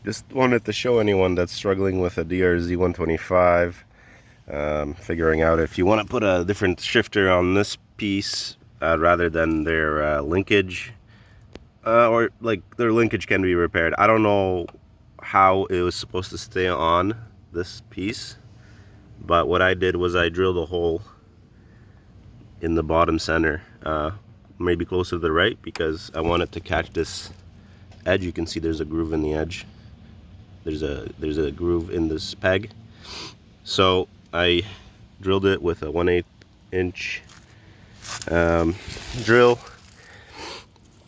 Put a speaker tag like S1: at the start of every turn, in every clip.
S1: Just wanted to show anyone that's struggling with a drz125, figuring out if you want to put a different shifter on this piece rather than their linkage, or like their linkage can be repaired. I don't know how it was supposed to stay on this piece, but what I did was I drilled a hole in the bottom center, maybe closer to the right, because I wanted to catch this edge. You can see there's a groove in the edge. There's a groove in this peg. So I drilled it with a 1/8 inch drill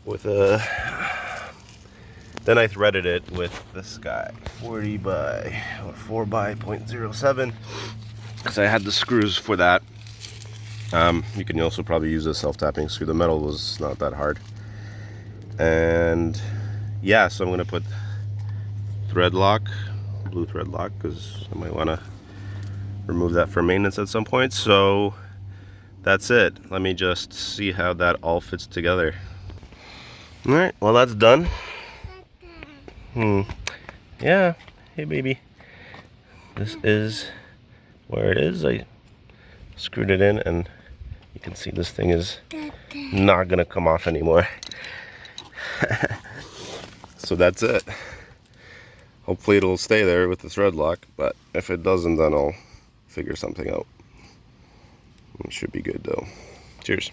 S1: with a, then I threaded it with this guy, 40 by or 4 by 0.07, because I had the screws for that. You can also probably use a self-tapping screw. The metal was not that hard. And yeah, so I'm gonna put thread lock, blue thread lock, because I might want to remove that for maintenance at some point. So that's it. Let me just see how that all fits together. All right, well, that's done. Yeah, hey baby, this is where it is. I screwed it in, and you can see this thing is not gonna come off anymore. So that's it. Hopefully it'll stay there with the thread lock, but if it doesn't, then I'll figure something out. It should be good though. Cheers.